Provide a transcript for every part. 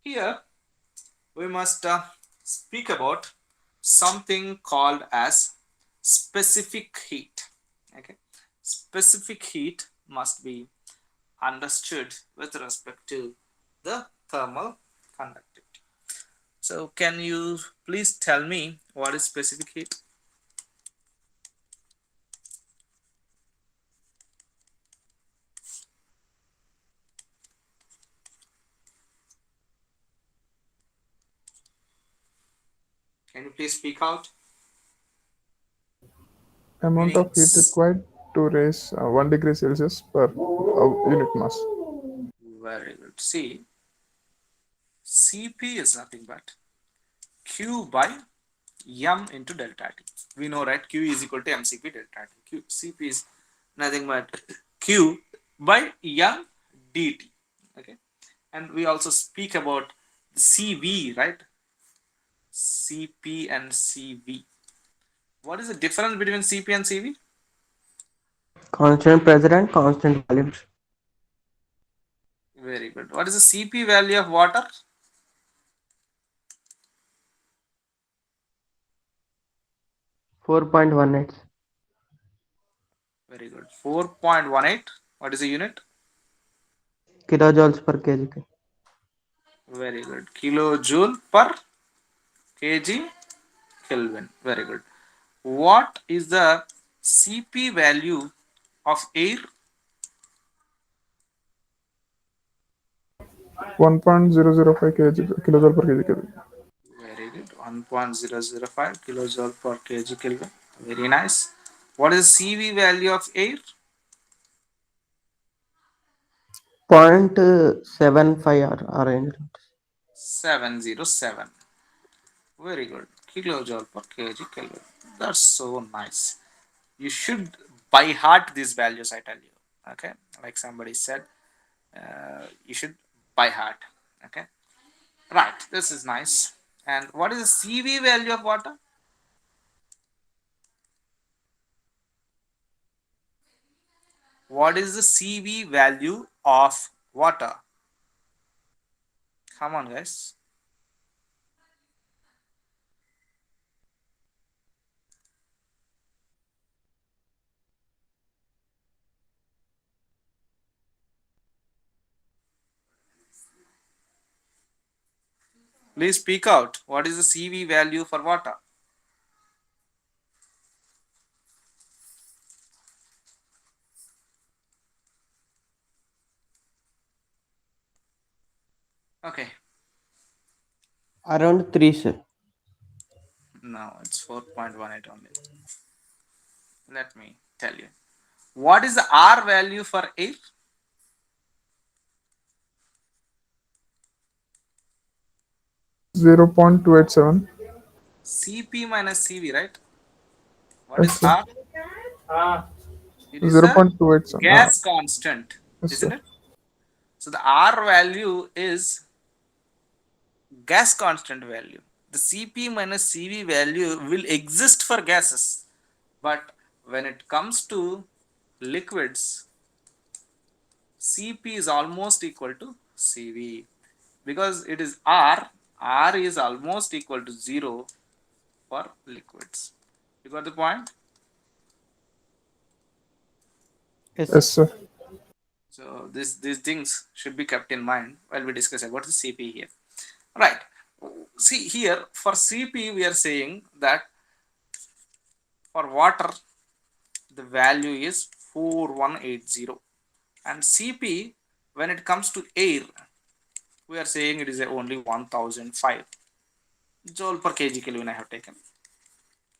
Here we must speak about something called as specific heat. Okay, specific heat must be understood with respect to the thermal conductivity. So can you please tell me what is specific heat? Can you please speak out? Amount Meaning, of heat required to raise 1 degree Celsius per unit mass. very good. See, Cp is nothing but Q by M into delta T. We know, right? Q is equal to mCp delta T. Cp is nothing but Q by M dt. Okay, and we also speak about Cv, right? Cp and Cv. What is the difference between Cp and Cv? Constant pressure and constant volumes. Very good. What is the Cp value of water? 4.18 Very good. 4.18. What is the unit? kilojoules per kg. Very good. Kilojoule per kg Kelvin. Very good. What is the Cp value of air? 1.005 kg kilojoule per kg Kelvin. Very good. 1.005 kilojoule per kg Kelvin. Very nice. What is the Cv value of air? 0.75 or range. 707. Very good. Kilojoule per kg Kelvin. That's so nice. You should by heart these values, I tell you. Okay. Like somebody said, you should by heart. Okay. Right. This is nice. And what is the Cv value of water? What is the Cv value of water? Come on, guys. Please speak out. What is the Cv value for water? Okay. Around 3, sir. No, it's 4.18 only. Let me tell you. What is the R value for air? 0.287. Cp minus Cv, right? What Yes, is sir. R? It is the 0.287. gas constant, Yes, isn't sir. it? So the R value is gas constant value. The Cp minus Cv value will exist for gases, but when it comes to liquids, Cp is almost equal to Cv because it is R. R is almost equal to 0 for liquids. You got the point? Yes. Yes, sir. So these things should be kept in mind while we discuss about the Cp here. Right. See here for Cp we are saying that for water the value is 4180 and Cp when it comes to air we are saying it is only 1005 joule per kg Kelvin. I have taken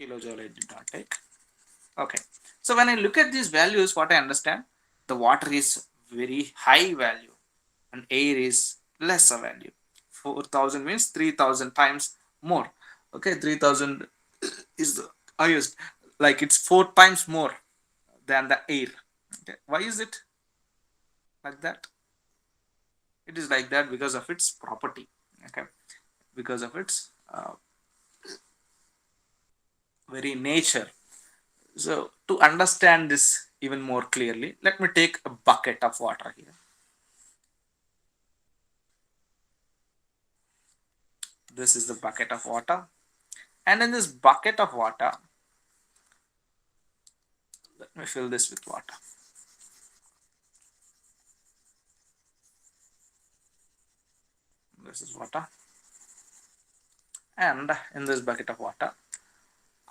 kilojoule, I did not take. Okay, so when I look at these values, what I understand, the water is very high value and air is lesser value. 4000 means 3000 times more. Okay, 3000 is the highest, like it's 4 times more than the air. Okay, why is it like that? It is like that because of its property. Okay, because of its very nature. So to understand this even more clearly, let me take a bucket of water here. This is the bucket of water, and in this bucket of water, let me fill this with water. This is water, and in this bucket of water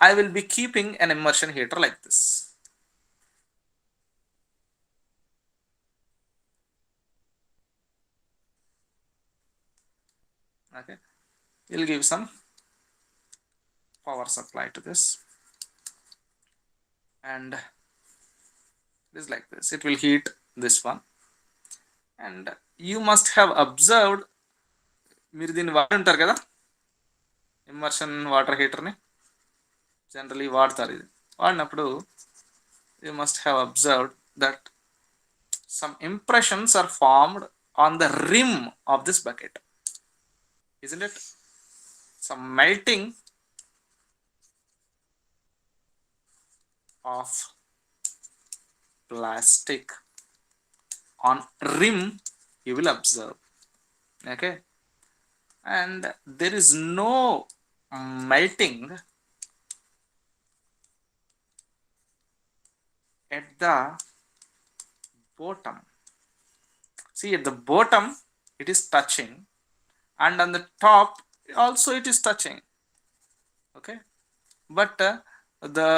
I will be keeping an immersion heater like this. Okay, we'll give some power supply to this, and it is like this. It will heat this one, and you must have observed, మీరు దీన్ని వాడి ఉంటారు కదా, immersion water హీటర్ని generally వాడతారు. ఇది వాడినప్పుడు you must have observed that some impressions are formed on the rim of this bucket, isn't it? Some melting of plastic on rim you will observe. Okay, and there is no melting at the bottom. See, at the bottom it is touching, and on the top also it is touching. Okay, but the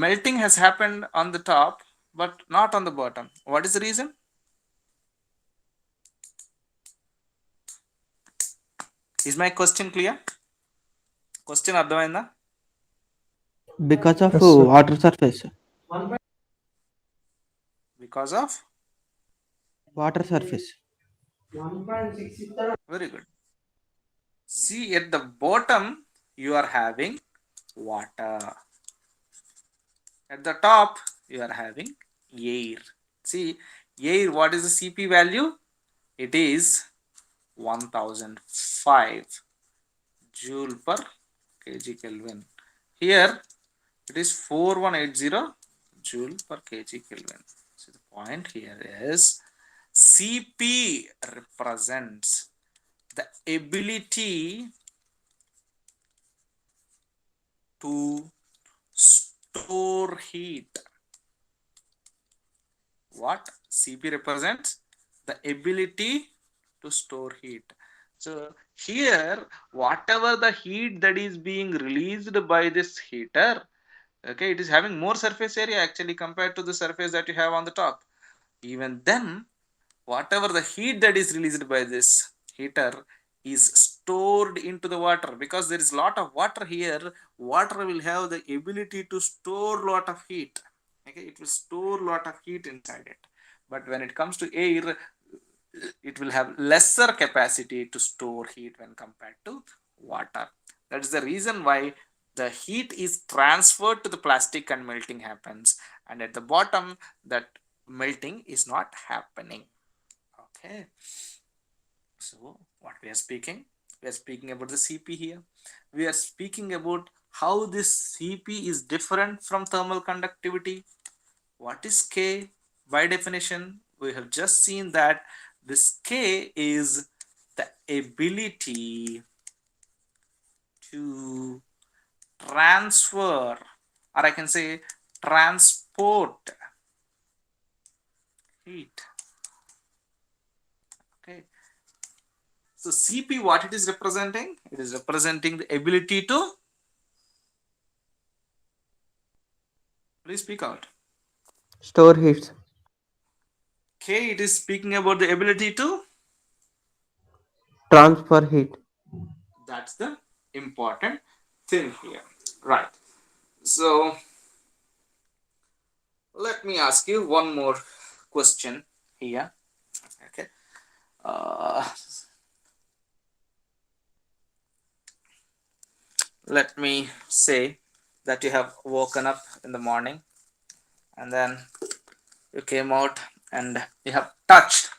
melting has happened on the top but not on the bottom. What is the reason? Is my question clear? Question అర్థమైందా? Because of Yes, sir. water surface. Because of Water surface. very good. See, at the bottom you are having water, at the top you are having air. See, air, what is the Cp value? It is 1005 joule per kg Kelvin. Here it is 4180 joule per kg Kelvin. So the point here is Cp represents the ability to store heat. What Cp represents? The ability to store heat. So here, whatever the heat that is being released by this heater, okay, it is having more surface area actually compared to the surface that you have on the top. Even then, whatever the heat that is released by this heater is stored into the water, because there is a lot of water here. Water will have the ability to store lot of heat. Okay, it will store lot of heat inside it. But when it comes to air, it will have lesser capacity to store heat when compared to water. That is the reason why the heat is transferred to the plastic and melting happens, and at the bottom that melting is not happening. Okay, so what we are speaking about the Cp here. We are speaking about how this Cp is different from thermal conductivity. What is K? By definition, we have just seen that this K is the ability to transfer, or I can say transport heat. Okay, so Cp, what it is representing? It is representing the ability to, please speak out. Store heat. K, it is speaking about the ability to, Transfer heat. that's the important thing here, right? So let me ask you one more question here. Okay, let me say that you have woken up in the morning, and then you came out and you have touched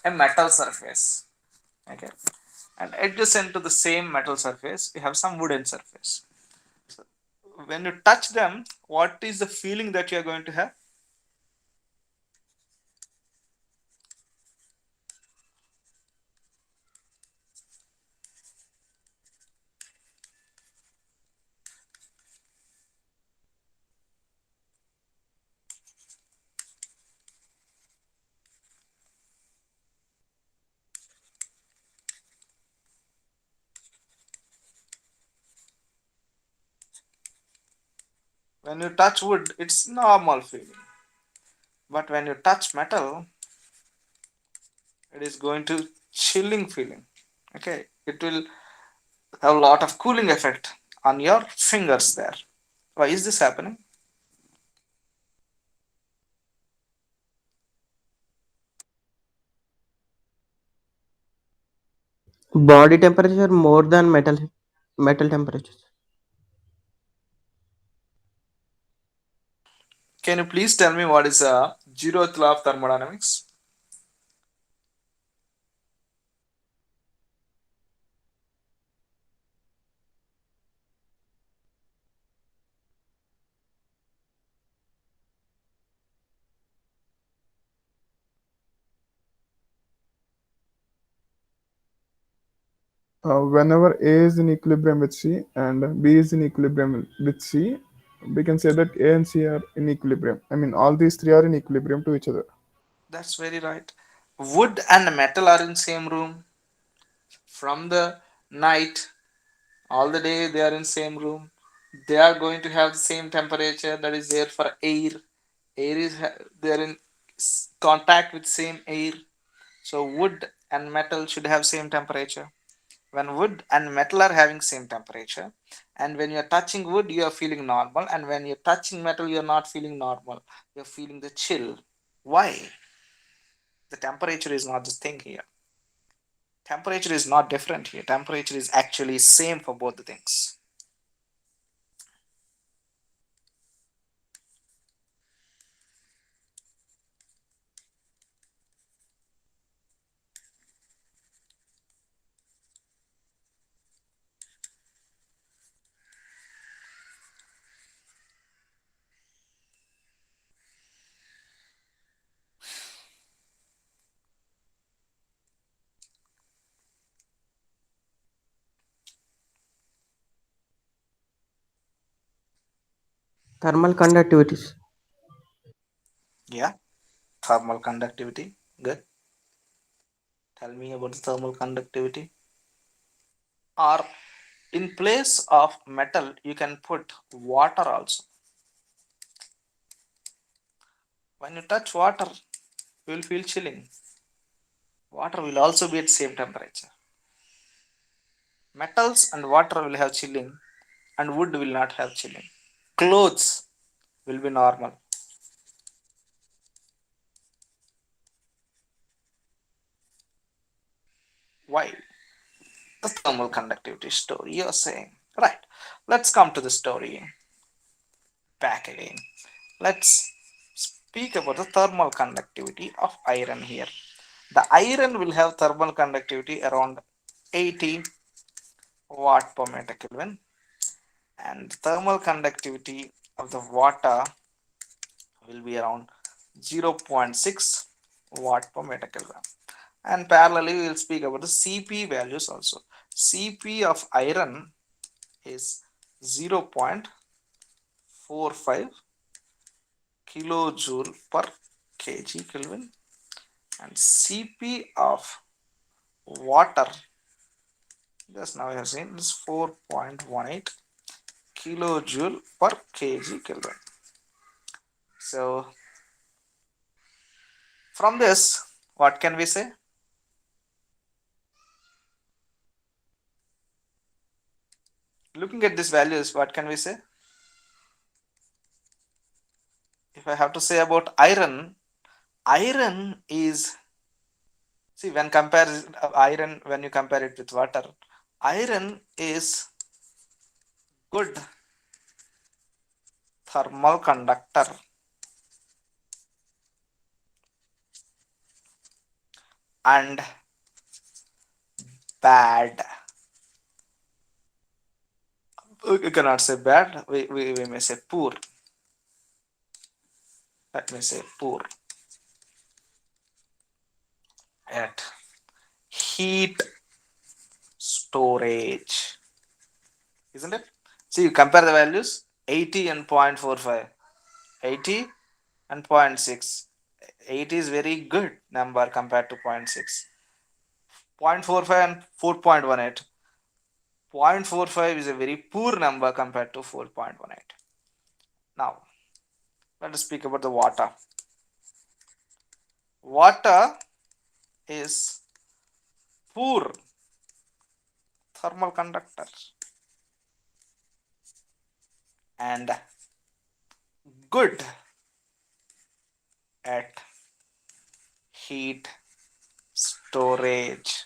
a metal surface. Okay, and adjacent to the same metal surface you have some wooden surface. So when you touch them, what is the feeling that you are going to have? When you touch wood, it's normal feeling. But when you touch metal, it is going to chilling feeling. Okay, it will have a lot of cooling effect on your fingers there. Why is this happening? Body temperature more than metal temperatures. Can you please tell me what is a zeroth law of thermodynamics? Whenever A is in equilibrium with C and B is in equilibrium with C, we can say that A and C are in equilibrium. I mean, all these three are in equilibrium to each other. That's very right. Wood and metal are in same room from the night all the day. They are in same room. They are going to have the same temperature that is there for air. Air is they are in contact with same air. So wood and metal should have same temperature. When wood and metal are having same temperature, and when you're touching wood, you are feeling normal, and when you're touching metal, you're not feeling normal. You're feeling the chill. Why? The temperature is not the thing here. Temperature is not different here. Temperature is actually same for both the things. Thermal conductivities. Yeah, thermal conductivity. Good. Tell me about the thermal conductivity. Or in place of metal, you can put water also. When you touch water, you will feel chilling. Water will also be at same temperature. Metals and water will have chilling, and wood will not have chilling. Clothes will be normal. Why? The thermal conductivity story you're saying. Right. Let's come to the story back again. Let's speak about the thermal conductivity of iron here. The iron will have thermal conductivity around 80 watt per meter Kelvin, and thermal conductivity of the water will be around 0.6 watt per meter Kelvin. And parallelly, we will speak about the Cp values also. Cp of iron is 0.45 kilojoule per kg Kelvin, and Cp of water, just now I have seen, is 4.18 kilojoule per kg Kelvin. So from this, what can we say? Looking at these values, what can we say? If I have to say about iron, iron is, see, when compare iron, when you compare it with water, iron is good thermal conductor and bad. We cannot say bad, we may say poor. Let me say poor at heat storage, isn't it? See, you compare the values 80 and 0.45, 80 and zero point 0.6. 80 is very good number compared to 0.6. 0.45 and 4.18. 0.45 is a very poor number compared to 4.18. Now let us speak about the water. Water is poor thermal conductor and good at heat storage.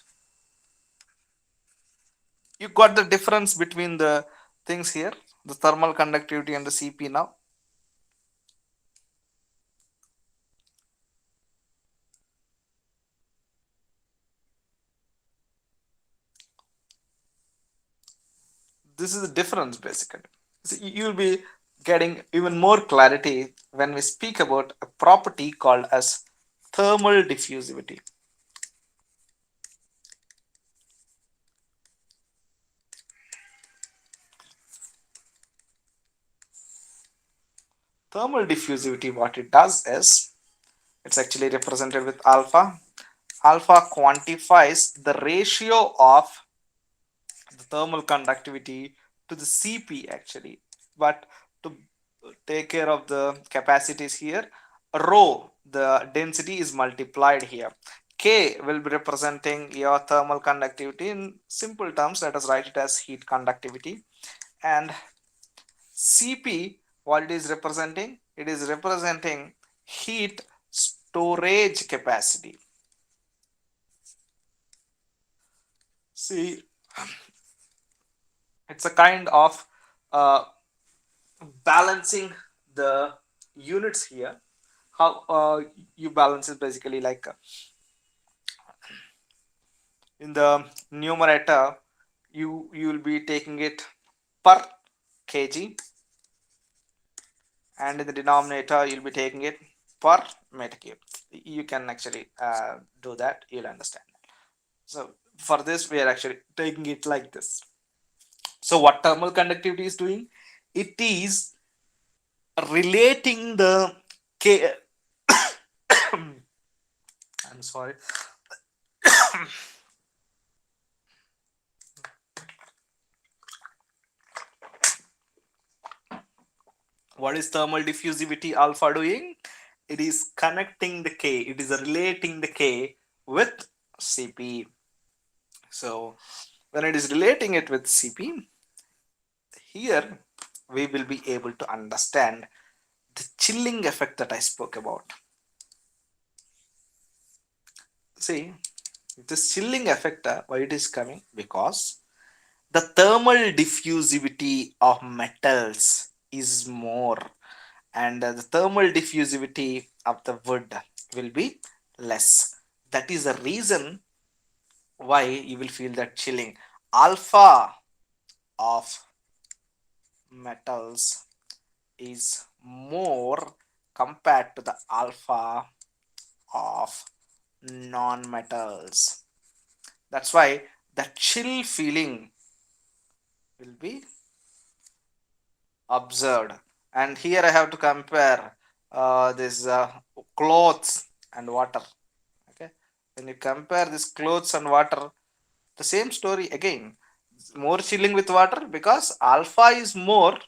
You got the difference between the things here, the thermal conductivity and the CP now. This is the difference basically. So you'll be getting even more clarity when we speak about a property called as thermal diffusivity. Thermal diffusivity, what it does is, it's actually represented with alpha. Alpha quantifies the ratio of the thermal conductivity to the Cp actually. But to take care of the capacities here, rho, the density, is multiplied here. K will be representing your thermal conductivity. In simple terms, let us write it as heat conductivity. And Cp, what it is representing? It is representing heat storage capacity. See, it's a kind of uh, balancing the units here. How you balance it basically, like in the numerator, you will be taking it per kg, and in the denominator you'll be taking it per meter cube. You can actually do that, you'll understand. So for this we are actually taking it like this. So what thermal conductivity is doing, it is relating the k I'm sorry. What is thermal diffusivity alpha doing? It is connecting the K, it is relating the K with Cp. So when it is relating it with Cp, here we will be able to understand the chilling effect that I spoke about. See, this chilling effect, why it is coming? Because the thermal diffusivity of metals is more, and the thermal diffusivity of the wood will be less. That is the reason why you will feel that chilling. Alpha of metals is more compared to the alpha of non-metals. That's why the chill feeling will be observed. And here I have to compare this clothes and water. Okay, when you compare this clothes and water, the same story again. More chilling with water because alpha is more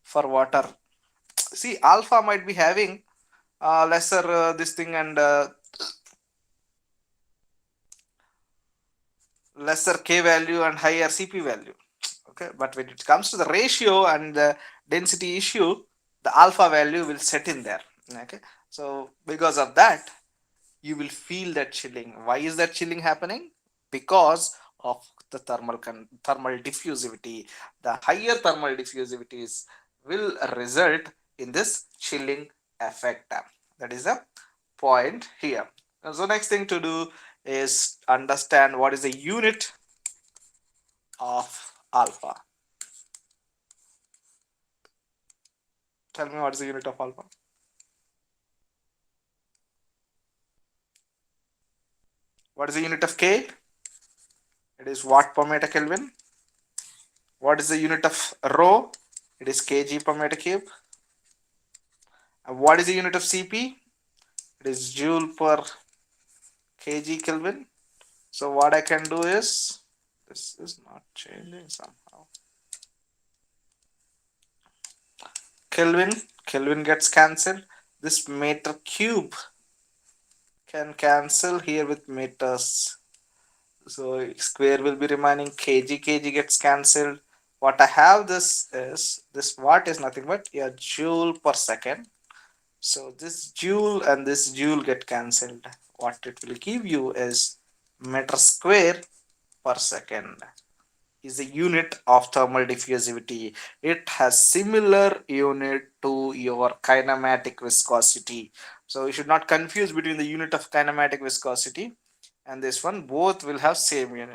for water. See, alpha might be having lesser this thing, and lesser K value and higher Cp value. Okay, but when it comes to the ratio and the density issue, the alpha value will set in there. Okay, so because of that, you will feel that chilling. Why is that chilling happening? Because of the thermal diffusivity. The higher thermal diffusivities will result in this chilling effect. That is the point here. So next thing to do is understand what is the unit of alpha. Tell me, what is the unit of alpha? What is the unit of K? It is watt per meter Kelvin. What is the unit of rho? It is kg per meter cube. And what is the unit of Cp? It is joule per kg Kelvin. So what I can do is, this is not changing somehow. Kelvin Kelvin gets cancelled. This meter cube can cancel here with meters. So square will be remaining. Kg gets cancelled. What I have this is, this watt is nothing but a joule per second. So this joule and this joule get cancelled. What it will give you is meter square per second is a unit of thermal diffusivity. It has similar unit to your kinematic viscosity. So you should not confuse between the unit of kinematic viscosity and this one. Both will have same unit.